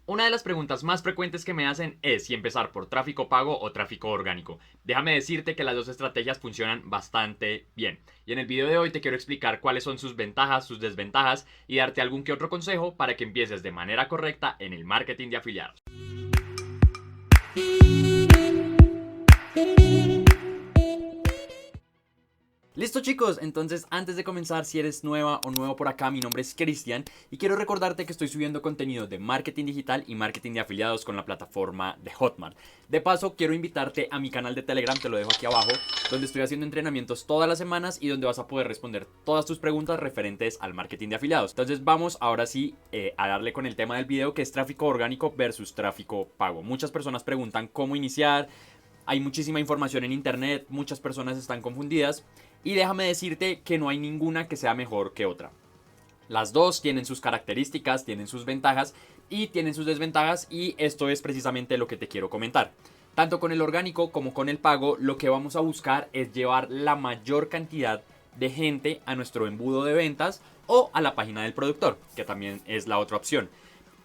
Una de las preguntas más frecuentes que me hacen es si empezar por tráfico pago o tráfico orgánico. Déjame decirte que las dos estrategias funcionan bastante bien. Y en el video de hoy te quiero explicar cuáles son sus ventajas, sus desventajas y darte algún que otro consejo para que empieces de manera correcta en el marketing de afiliados. Listo chicos, entonces antes de comenzar, si eres nueva o nuevo por acá, mi nombre es Cristian y quiero recordarte que estoy subiendo contenido de marketing digital y marketing de afiliados con la plataforma de Hotmart. De paso, quiero invitarte a mi canal de Telegram, te lo dejo aquí abajo, donde estoy haciendo entrenamientos todas las semanas y donde vas a poder responder todas tus preguntas referentes al marketing de afiliados. Entonces vamos ahora sí a darle con el tema del video, que es tráfico orgánico versus tráfico pago. Muchas personas preguntan cómo iniciar. Hay muchísima información en internet, muchas personas están confundidas y déjame decirte que no hay ninguna que sea mejor que otra. Las dos tienen sus características, tienen sus ventajas y tienen sus desventajas, y esto es precisamente lo que te quiero comentar. Tanto con el orgánico como con el pago, lo que vamos a buscar es llevar la mayor cantidad de gente a nuestro embudo de ventas o a la página del productor, que también es la otra opción.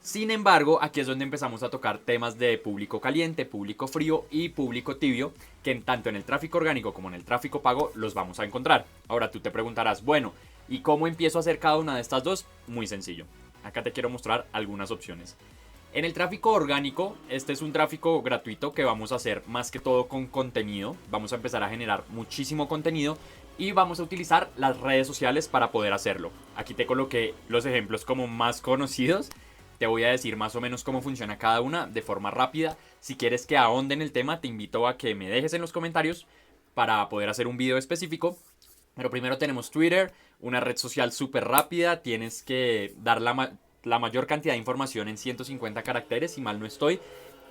Sin embargo, aquí es donde empezamos a tocar temas de público caliente, público frío y público tibio, que tanto en el tráfico orgánico como en el tráfico pago los vamos a encontrar. Ahora tú te preguntarás, bueno, ¿y cómo empiezo a hacer cada una de estas dos? Muy sencillo. Acá te quiero mostrar algunas opciones. En el tráfico orgánico, este es un tráfico gratuito que vamos a hacer más que todo con contenido. Vamos a empezar a generar muchísimo contenido y vamos a utilizar las redes sociales para poder hacerlo. Aquí te coloqué los ejemplos como más conocidos. Te voy a decir más o menos cómo funciona cada una de forma rápida. Si quieres que ahonde en el tema, te invito a que me dejes en los comentarios para poder hacer un video específico. Pero primero tenemos Twitter, una red social súper rápida. Tienes que dar la mayor cantidad de información en 150 caracteres, si mal no estoy.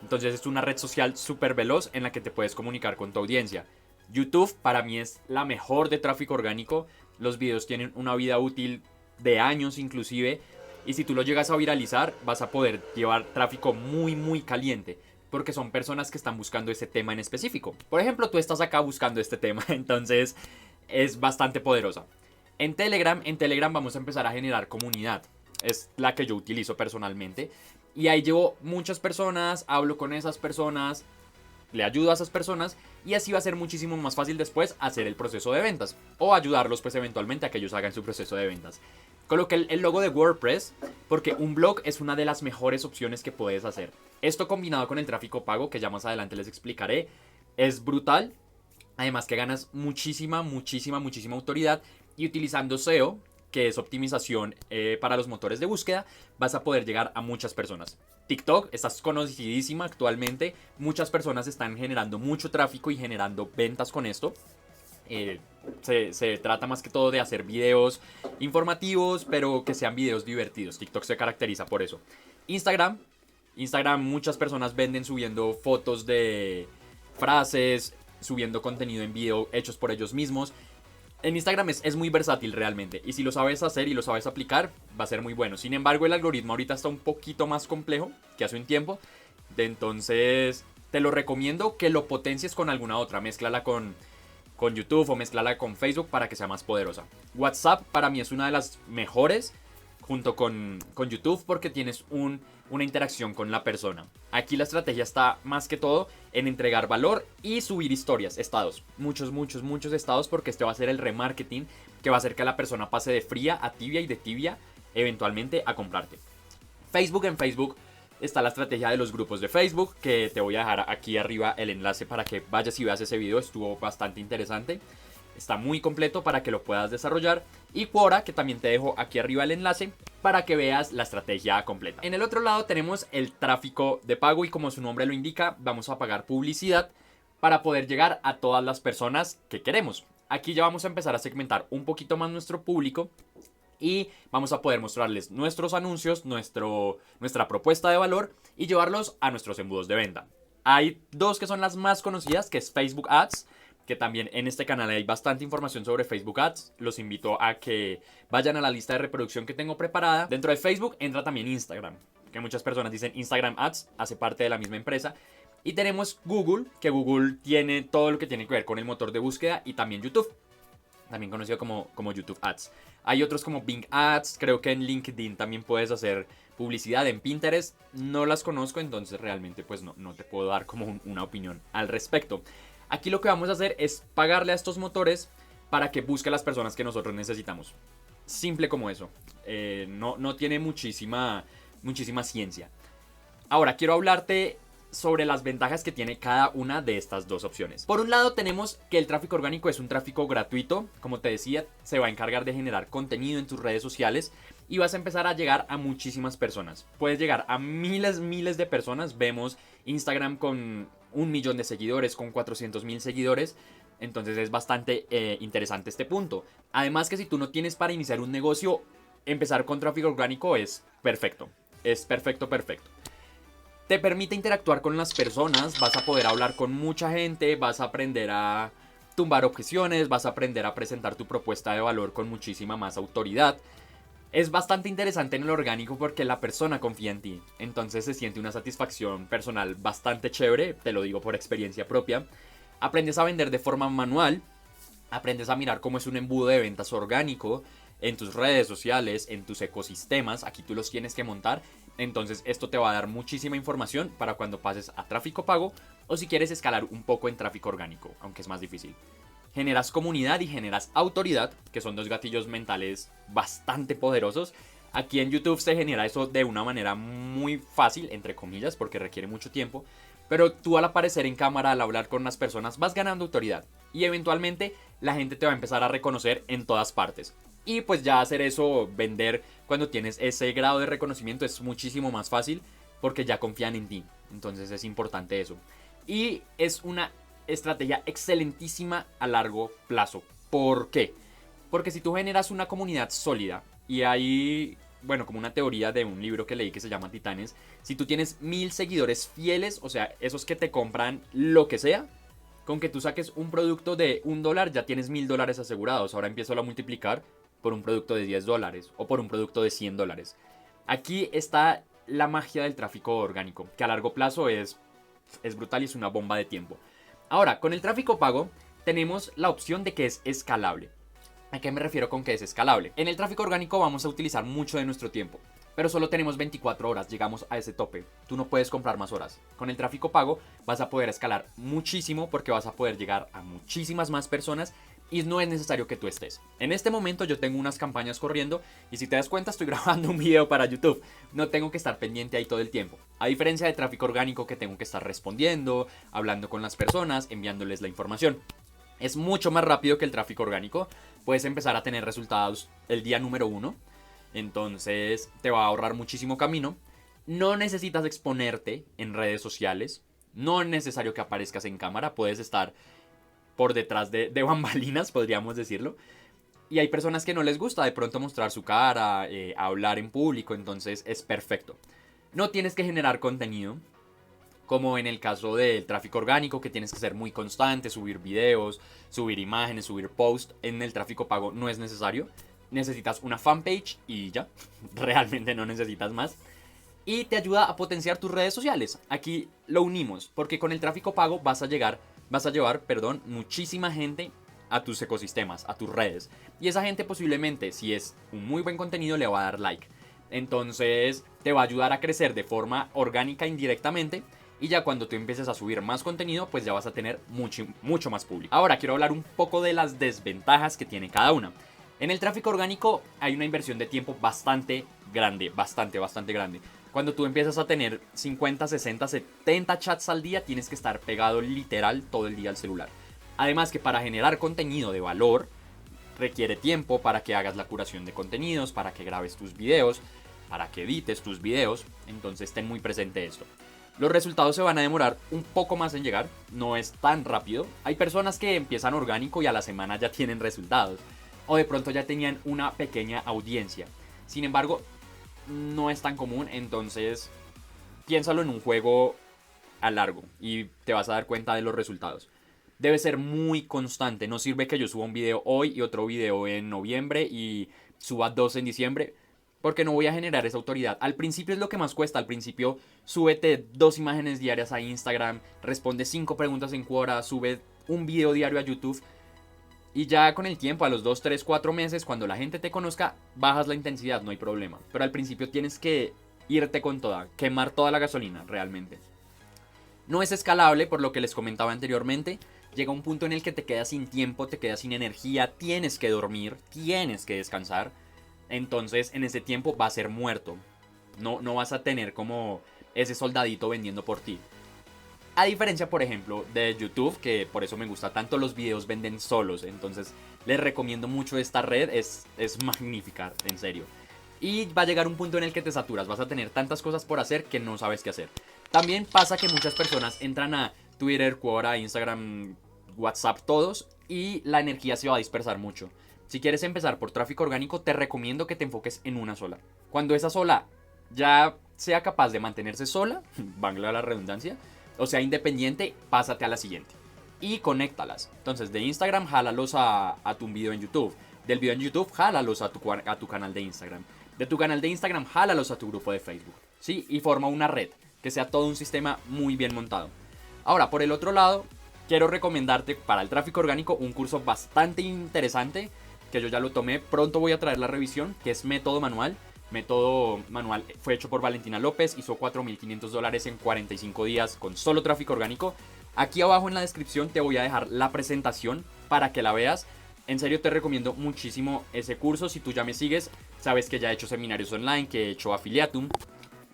Entonces es una red social súper veloz en la que te puedes comunicar con tu audiencia. YouTube para mí es la mejor de tráfico orgánico. Los videos tienen una vida útil de años inclusive. Y si tú lo llegas a viralizar, vas a poder llevar tráfico muy caliente, porque son personas que están buscando ese tema en específico. Por ejemplo, tú estás acá buscando este tema, entonces es bastante poderosa. En Telegram vamos a empezar a generar comunidad. Es la que yo utilizo personalmente. Y ahí llevo muchas personas, hablo con esas personas, le ayudo a esas personas, y así va a ser muchísimo más fácil después hacer el proceso de ventas o ayudarlos pues eventualmente a que ellos hagan su proceso de ventas. Coloqué el logo de WordPress porque un blog es una de las mejores opciones que puedes hacer. Esto combinado con el tráfico pago, que ya más adelante les explicaré, es brutal. Además que ganas muchísima autoridad, y utilizando SEO, que es optimización para los motores de búsqueda, vas a poder llegar a muchas personas. TikTok está conocidísima actualmente, muchas personas están generando mucho tráfico y generando ventas con esto. Se trata más que todo de hacer videos informativos, pero que sean videos divertidos. TikTok se caracteriza por eso. Instagram. Instagram, muchas personas venden subiendo fotos de frases, subiendo contenido en video hechos por ellos mismos. En Instagram es muy versátil realmente, y si lo sabes hacer y lo sabes aplicar, va a ser muy bueno. Sin embargo, el algoritmo ahorita está un poquito más complejo que hace un tiempo. Entonces, te lo recomiendo que lo potencies con alguna otra. Mézclala con YouTube o mezclarla con Facebook para que sea más poderosa. WhatsApp para mí es una de las mejores junto con YouTube, porque tienes una interacción con la persona. Aquí la estrategia está más que todo en entregar valor y subir historias, estados. Muchos estados, porque este va a ser el remarketing que va a hacer que la persona pase de fría a tibia y de tibia eventualmente a comprarte. En Facebook está la estrategia de los grupos de Facebook, que te voy a dejar aquí arriba el enlace para que vayas y veas ese video. Estuvo bastante interesante, está muy completo para que lo puedas desarrollar. Y Quora, que también te dejo aquí arriba el enlace para que veas la estrategia completa. En el otro lado tenemos el tráfico de pago, y como su nombre lo indica, vamos a pagar publicidad para poder llegar a todas las personas que queremos. Aquí ya vamos a empezar a segmentar un poquito más nuestro público y vamos a poder mostrarles nuestros anuncios, nuestra propuesta de valor, y llevarlos a nuestros embudos de venta. Hay dos que son las más conocidas, que es Facebook Ads, que también en este canal hay bastante información sobre Facebook Ads. Los invito a que vayan a la lista de reproducción que tengo preparada. Dentro de Facebook entra también Instagram, que muchas personas dicen Instagram Ads, hace parte de la misma empresa. Y tenemos Google, que Google tiene todo lo que tiene que ver con el motor de búsqueda, y también YouTube, también conocido como YouTube Ads. Hay otros como Bing Ads, creo que en LinkedIn también puedes hacer publicidad. En Pinterest no las conozco, entonces realmente pues no te puedo dar como una opinión al respecto. Aquí lo que vamos a hacer es pagarle a estos motores para que busque las personas que nosotros necesitamos. Simple como eso. No tiene muchísima ciencia. Ahora quiero hablarte sobre las ventajas que tiene cada una de estas dos opciones. Por un lado tenemos que el tráfico orgánico es un tráfico gratuito. Como te decía, se va a encargar de generar contenido en tus redes sociales y vas a empezar a llegar a muchísimas personas. Puedes llegar a miles de personas. Vemos Instagram con 1 millón de seguidores, con 400,000 seguidores. Entonces es bastante interesante este punto. Además que si tú no tienes para iniciar un negocio, empezar con tráfico orgánico es perfecto. Es perfecto. Te permite interactuar con las personas, vas a poder hablar con mucha gente, vas a aprender a tumbar objeciones, vas a aprender a presentar tu propuesta de valor con muchísima más autoridad. Es bastante interesante en el orgánico porque la persona confía en ti, entonces se siente una satisfacción personal bastante chévere, te lo digo por experiencia propia. Aprendes a vender de forma manual, aprendes a mirar cómo es un embudo de ventas orgánico en tus redes sociales, en tus ecosistemas, aquí tú los tienes que montar. Entonces esto te va a dar muchísima información para cuando pases a tráfico pago o si quieres escalar un poco en tráfico orgánico, aunque es más difícil. Generas comunidad y generas autoridad, que son dos gatillos mentales bastante poderosos. Aquí en YouTube se genera eso de una manera muy fácil, entre comillas, porque requiere mucho tiempo. Pero tú al aparecer en cámara, al hablar con las personas, vas ganando autoridad. Y eventualmente la gente te va a empezar a reconocer en todas partes. Y pues ya hacer eso, vender cuando tienes ese grado de reconocimiento es muchísimo más fácil porque ya confían en ti. Entonces es importante eso. Y es una estrategia excelentísima a largo plazo. ¿Por qué? Porque si tú generas una comunidad sólida y hay, bueno, como una teoría de un libro que leí que se llama Titanes, si tú tienes 1000 seguidores fieles, o sea, esos que te compran lo que sea, con que tú saques un producto de $1 ya tienes $1000 asegurados. Ahora empiezo a multiplicar por un producto de $10 o por un producto de $100. Aquí está la magia del tráfico orgánico, que a largo plazo es brutal y es una bomba de tiempo. Ahora, con el tráfico pago tenemos la opción de que es escalable. ¿A qué me refiero con que es escalable? En el tráfico orgánico vamos a utilizar mucho de nuestro tiempo, pero solo tenemos 24 horas, llegamos a ese tope. Tú no puedes comprar más horas. Con el tráfico pago vas a poder escalar muchísimo porque vas a poder llegar a muchísimas más personas y no es necesario que tú estés. En este momento yo tengo unas campañas corriendo y si te das cuenta estoy grabando un video para YouTube. No tengo que estar pendiente ahí todo el tiempo. A diferencia de tráfico orgánico que tengo que estar respondiendo, hablando con las personas, enviándoles la información. Es mucho más rápido que el tráfico orgánico. Puedes empezar a tener resultados el día número 1. Entonces te va a ahorrar muchísimo camino. No necesitas exponerte en redes sociales. No es necesario que aparezcas en cámara. Puedes estar por detrás de bambalinas, podríamos decirlo. Y hay personas que no les gusta de pronto mostrar su cara, hablar en público, entonces es perfecto. No tienes que generar contenido, como en el caso del tráfico orgánico, que tienes que ser muy constante, subir videos, subir imágenes, subir posts. En el tráfico pago no es necesario. Necesitas una fanpage y ya, realmente no necesitas más. Y te ayuda a potenciar tus redes sociales. Aquí lo unimos, porque con el tráfico pago vas a llevar, muchísima gente a tus ecosistemas, a tus redes. Y esa gente posiblemente, si es un muy buen contenido, le va a dar like. Entonces te va a ayudar a crecer de forma orgánica indirectamente. Y ya cuando tú empieces a subir más contenido, pues ya vas a tener mucho más público. Ahora quiero hablar un poco de las desventajas que tiene cada una. En el tráfico orgánico hay una inversión de tiempo bastante grande, bastante grande. Cuando tú empiezas a tener 50, 60, 70 chats al día, tienes que estar pegado literal todo el día al celular. Además que para generar contenido de valor, requiere tiempo para que hagas la curación de contenidos, para que grabes tus videos, para que edites tus videos. Entonces ten muy presente esto. Los resultados se van a demorar un poco más en llegar, no es tan rápido. Hay personas que empiezan orgánico y a la semana ya tienen resultados. O de pronto ya tenían una pequeña audiencia. Sin embargo, no es tan común, entonces piénsalo en un juego a largo y te vas a dar cuenta de los resultados. Debe ser muy constante, no sirve que yo suba un video hoy y otro video en noviembre y suba 2 en diciembre, porque no voy a generar esa autoridad. Al principio es lo que más cuesta, al principio súbete 2 imágenes diarias a Instagram, responde 5 preguntas en Quora, sube un video diario a YouTube Y ya con el tiempo, a los 2, 3, 4 meses, cuando la gente te conozca, bajas la intensidad, no hay problema. Pero al principio tienes que irte con toda, quemar toda la gasolina realmente. No es escalable, por lo que les comentaba anteriormente. Llega un punto en el que te quedas sin tiempo, te quedas sin energía, tienes que dormir, tienes que descansar. Entonces en ese tiempo va a ser muerto. No vas a tener como ese soldadito vendiendo por ti. A diferencia, por ejemplo, de YouTube, que por eso me gusta tanto, los videos venden solos. Entonces les recomiendo mucho esta red, es magnífica, en serio. Y va a llegar un punto en el que te saturas, vas a tener tantas cosas por hacer que no sabes qué hacer. También pasa que muchas personas entran a Twitter, Quora, Instagram, WhatsApp, todos, y la energía se va a dispersar mucho. Si quieres empezar por tráfico orgánico, te recomiendo que te enfoques en una sola. Cuando esa sola ya sea capaz de mantenerse sola, valga la redundancia, o sea independiente, pásate a la siguiente. Y conéctalas. Entonces de Instagram, jálalos a tu video en YouTube. Del video en YouTube, jálalos a tu canal de Instagram. De tu canal de Instagram, jálalos a tu grupo de Facebook. ¿Sí? Y forma una red, que sea todo un sistema muy bien montado. Ahora, por el otro lado, quiero recomendarte para el tráfico orgánico un curso bastante interesante, que yo ya lo tomé, pronto voy a traer la revisión, que es Método Manual. Método Manual fue hecho por Valentina López, hizo $4,500 en 45 días con solo tráfico orgánico. Aquí abajo en la descripción te voy a dejar la presentación para que la veas. En serio te recomiendo muchísimo ese curso. Si tú ya me sigues, sabes que ya he hecho seminarios online, que he hecho Affiliatum.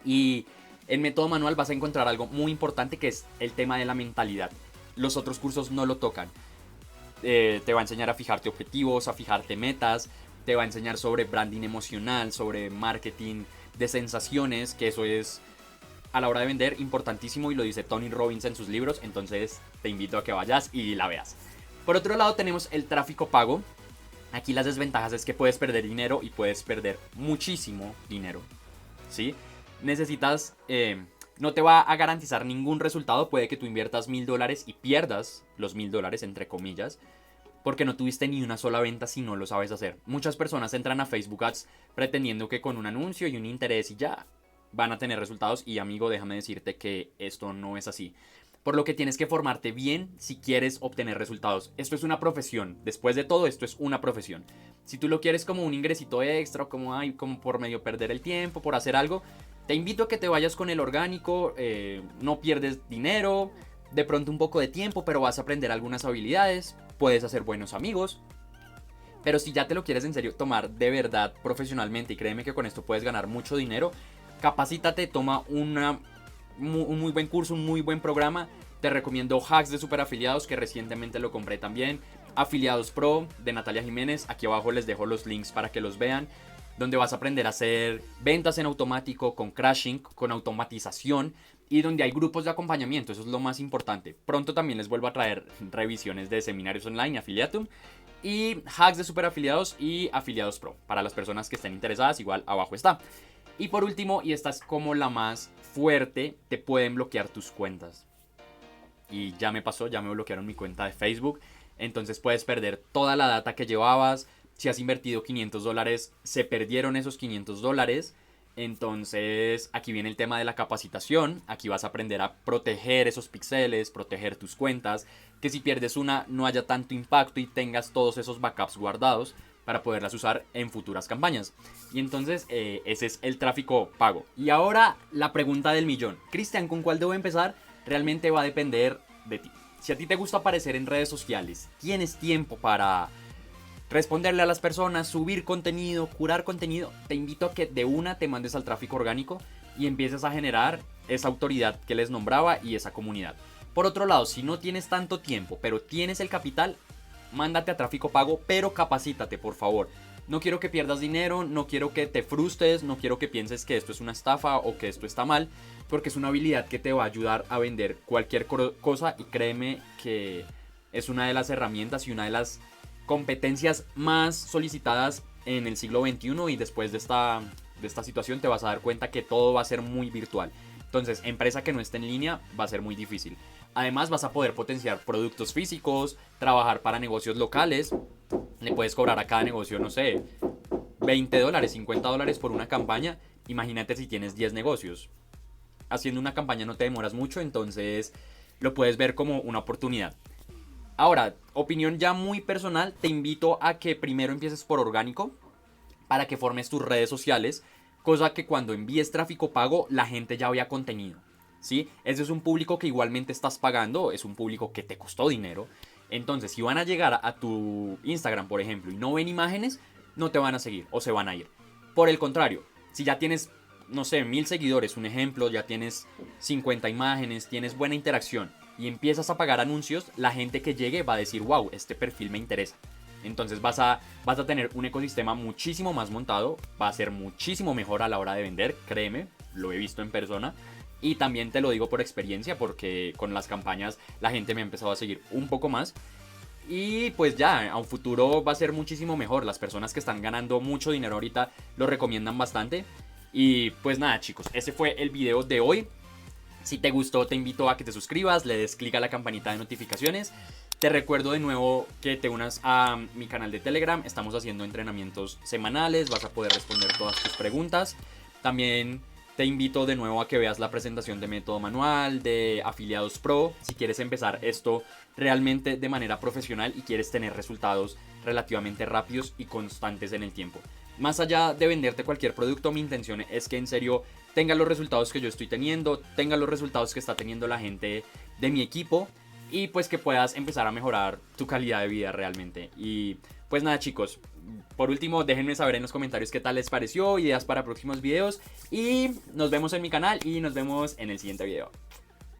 Y en Método Manual vas a encontrar algo muy importante, que es el tema de la mentalidad. Los otros cursos no lo tocan. Te va a enseñar a fijarte objetivos, a fijarte metas. Te va a enseñar sobre branding emocional, sobre marketing de sensaciones, que eso es a la hora de vender importantísimo y lo dice Tony Robbins en sus libros. Entonces te invito a que vayas y la veas. Por otro lado tenemos el tráfico pago. Aquí las desventajas es que puedes perder dinero y puedes perder muchísimo dinero, ¿sí? Necesitas, no te va a garantizar ningún resultado. Puede que tú inviertas $1,000 y pierdas los $1,000 entre comillas, porque no tuviste ni una sola venta si no lo sabes hacer. Muchas personas entran a Facebook Ads pretendiendo que con un anuncio y un interés y ya van a tener resultados, y amigo, déjame decirte que esto no es así. Por lo que tienes que formarte bien si quieres obtener resultados. Esto es una profesión. Después de todo, esto es una profesión. Si tú lo quieres como un ingresito extra, o como por medio perder el tiempo, por hacer algo, te invito a que te vayas con el orgánico. No pierdes dinero, de pronto un poco de tiempo, pero vas a aprender algunas habilidades. Puedes hacer buenos amigos. Pero si ya te lo quieres en serio tomar de verdad profesionalmente, y créeme que con esto puedes ganar mucho dinero, capacítate, toma un muy buen curso, un muy buen programa. Te recomiendo Hacks de Superafiliados, que recientemente lo compré también. Afiliados Pro de Natalia Jiménez. Aquí abajo les dejo los links para que los vean, donde vas a aprender a hacer ventas en automático, con crashing, con automatización, y donde hay grupos de acompañamiento. Eso es lo más importante. Pronto también les vuelvo a traer revisiones de seminarios online, Affiliatum, y Hacks de Superafiliados y Afiliados Pro. Para las personas que estén interesadas, igual abajo está. Y por último, y esta es como la más fuerte, te pueden bloquear tus cuentas. Y ya me pasó, ya me bloquearon mi cuenta de Facebook. Entonces puedes perder toda la data que llevabas. Si has invertido $500, se perdieron esos $500. Entonces aquí viene el tema de la capacitación. Aquí vas a aprender a proteger esos píxeles, proteger tus cuentas, que si pierdes una no haya tanto impacto y tengas todos esos backups guardados para poderlas usar en futuras campañas. Y entonces ese es el tráfico pago. Y ahora la pregunta del millón. Cristian, ¿con cuál debo empezar? Realmente va a depender de ti. Si a ti te gusta aparecer en redes sociales, tienes tiempo para responderle a las personas, subir contenido, curar contenido, te invito a que de una te mandes al tráfico orgánico y empieces a generar esa autoridad que les nombraba y esa comunidad. Por otro lado, si no tienes tanto tiempo, pero tienes el capital, mándate a tráfico pago, pero capacítate, por favor. No quiero que pierdas dinero, no quiero que te frustres, no quiero que pienses que esto es una estafa o que esto está mal, porque es una habilidad que te va a ayudar a vender cualquier cosa, y créeme que es una de las herramientas y una de las competencias más solicitadas en el siglo XXI, y después de esta situación te vas a dar cuenta que todo va a ser muy virtual. Entonces, empresa que no esté en línea va a ser muy difícil. Además, vas a poder potenciar productos físicos, trabajar para negocios locales. Le puedes cobrar a cada negocio, no sé, $20, $50 por una campaña. Imagínate si tienes 10 negocios. Haciendo una campaña no te demoras mucho, entonces lo puedes ver como una oportunidad. Ahora, opinión ya muy personal, te invito a que primero empieces por orgánico para que formes tus redes sociales, cosa que cuando envíes tráfico pago la gente ya vea contenido, ¿sí? Ese es un público que igualmente estás pagando, es un público que te costó dinero. Entonces, si van a llegar a tu Instagram, por ejemplo, y no ven imágenes, no te van a seguir o se van a ir. Por el contrario, si ya tienes, no sé, 1000 seguidores, un ejemplo, ya tienes 50 imágenes, tienes buena interacción y empiezas a pagar anuncios, la gente que llegue va a decir, wow, este perfil me interesa. Entonces vas a tener un ecosistema muchísimo más montado, va a ser muchísimo mejor a la hora de vender, créeme, lo he visto en persona. Y también te lo digo por experiencia, porque con las campañas la gente me ha empezado a seguir un poco más. Y pues ya, a un futuro va a ser muchísimo mejor. Las personas que están ganando mucho dinero ahorita lo recomiendan bastante. Y pues nada, chicos, ese fue el video de hoy. Si te gustó, te invito a que te suscribas, le des clic a la campanita de notificaciones. Te recuerdo de nuevo que te unas a mi canal de Telegram. Estamos haciendo entrenamientos semanales, vas a poder responder todas tus preguntas. También te invito de nuevo a que veas la presentación de Método Manual, de Afiliados Pro, si quieres empezar esto realmente de manera profesional y quieres tener resultados relativamente rápidos y constantes en el tiempo. Más allá de venderte cualquier producto, mi intención es que en serio tenga los resultados que yo estoy teniendo, tenga los resultados que está teniendo la gente de mi equipo y pues que puedas empezar a mejorar tu calidad de vida realmente. Y pues nada, chicos, por último déjenme saber en los comentarios qué tal les pareció, ideas para próximos videos y nos vemos en mi canal y nos vemos en el siguiente video.